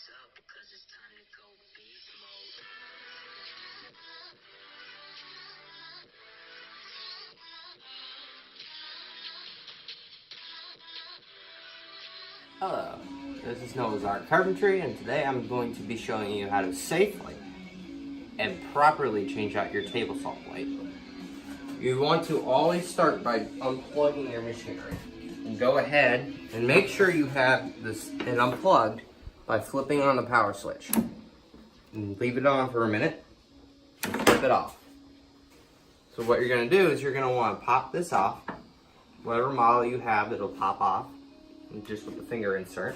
up, cause it's time to go beast mode. Hello, this is Noah's Art Carpentry, and today I'm going to be showing you how to safely and properly change out your table saw blade. You want to always start by unplugging your machinery. And go ahead and make sure you have this unplugged by flipping on the power switch. And leave it on for a minute and flip it off. So what you're going to do is you're going to want to pop this off. Whatever model you have, it'll pop off. And just with the finger insert.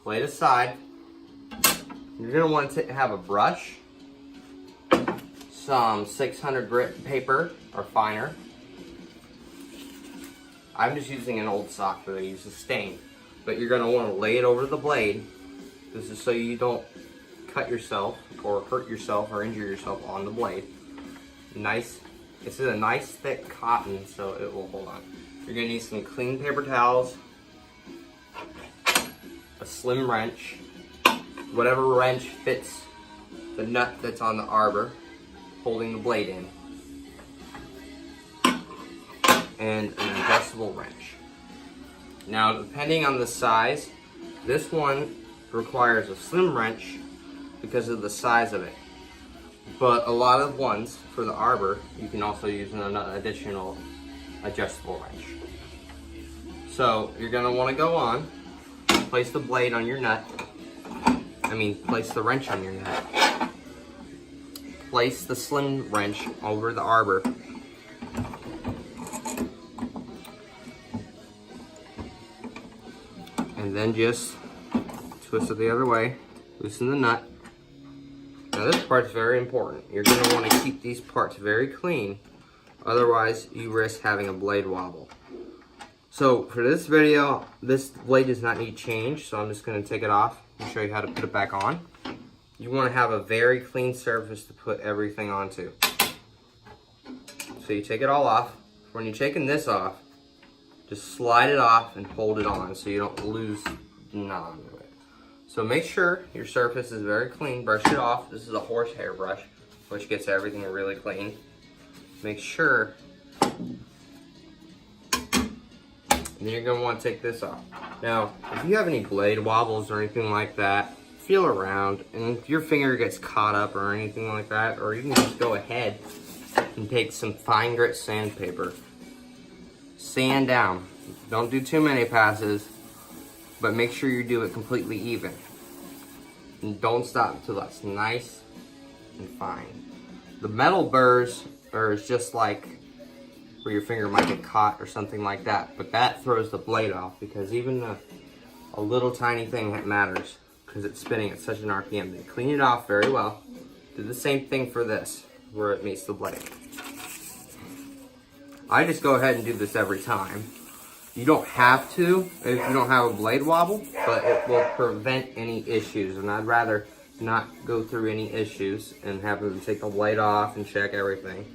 Lay it aside. You're going to want to have a brush, some 600 grit paper or finer. I'm just using an old sock that I use to stain. But you're going to want to lay it over the blade. This is so you don't cut yourself or hurt yourself or injure yourself on the blade. Nice. This is a nice thick cotton, so it will hold on. You're going to need some clean paper towels, a slim wrench, whatever wrench fits the nut that's on the arbor holding the blade in, and an adjustable wrench. Now, depending on the size, this one requires a slim wrench because of the size of it. But a lot of ones for the arbor, you can also use an additional adjustable wrench. So you're going to want to go on, place the blade on your nut. Place the wrench on your nut. Place the slim wrench over the arbor. And then just twist it the other way. Loosen the nut. Now this part's very important. You're going to want to keep these parts very clean. Otherwise, you risk having a blade wobble. So for this video, this blade does not need change, so I'm just going to take it off and show you how to put it back on. You want to have a very clean surface to put everything onto. So you take it all off. When you're taking this off, just slide it off and hold it on so you don't lose the knot onto it. So make sure your surface is very clean. Brush it off. This is a horsehair brush, which gets everything really clean. Make sure. And then you're going to want to take this off. Now, if you have any blade wobbles or anything like that, feel around. And if your finger gets caught up or anything like that, or you can just go ahead and take some fine grit sandpaper. Sand down. Don't do too many passes, but make sure you do it completely even. And don't stop until that's nice and fine. The metal burrs is just like where your finger might get caught or something like that, but that throws the blade off because even a little tiny thing that matters because it's spinning at such an RPM. Then clean it off very well. Do the same thing for this where it meets the blade. I just go ahead and do this every time. You don't have to if you don't have a blade wobble, but it will prevent any issues, and I'd rather not go through any issues and have them take the blade off and check everything.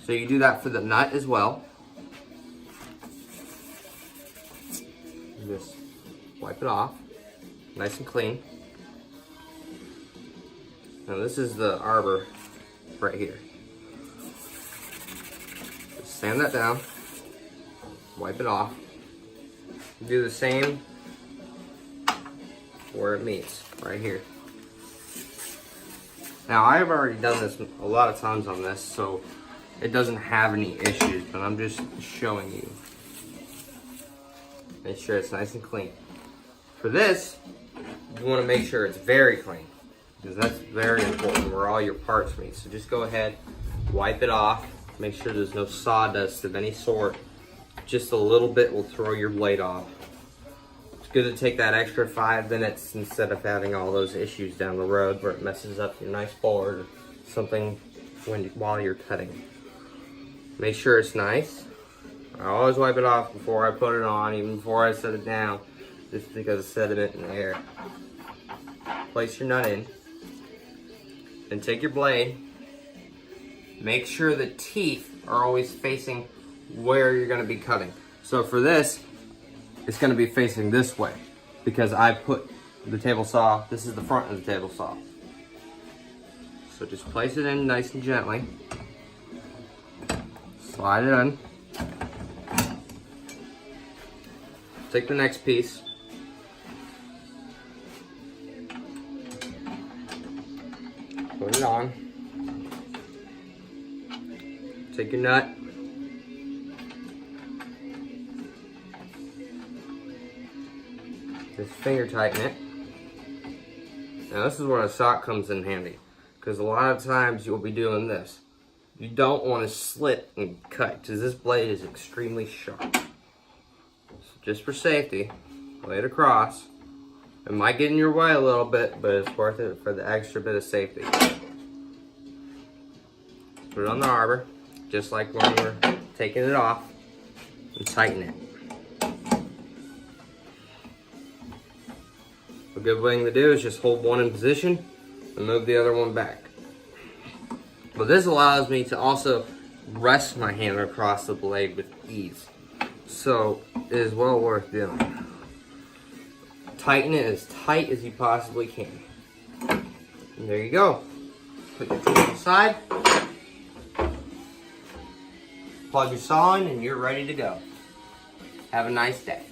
So you do that for the nut as well. Just wipe it off, nice and clean. Now this is the arbor right here. Just sand that down, wipe it off. Do the same where it meets, right here. Now I've already done this a lot of times on this, so it doesn't have any issues, but I'm just showing you. Make sure it's nice and clean. For this, you want to make sure it's very clean, because that's very important where all your parts meet. So just go ahead, wipe it off, make sure there's no sawdust of any sort. Just a little bit will throw your blade off. It's good to take that extra 5 minutes instead of having all those issues down the road where it messes up your nice board or something while you're cutting. Make sure it's nice. I always wipe it off before I put it on, even before I set it down, just because of sediment in the air. Place your nut in, and take your blade. Make sure the teeth are always facing where you're going to be cutting. So for this, it's going to be facing this way because I put the table saw. This is the front of the table saw. So just place it in nice and gently. Slide it in. Take the next piece. Put it on. Take your nut. Just finger tighten it. Now this is where a sock comes in handy, because a lot of times you'll be doing this. You don't want to slit and cut, because this blade is extremely sharp. So just for safety, lay it across. It might get in your way a little bit, but it's worth it for the extra bit of safety. Put it on the arbor, just like when we're taking it off, and tighten it. A good thing to do is just hold one in position and move the other one back. But this allows me to also rest my hand across the blade with ease. So it is well worth doing. Tighten it as tight as you possibly can. And there you go. Put your tool aside. Plug your saw in and you're ready to go. Have a nice day.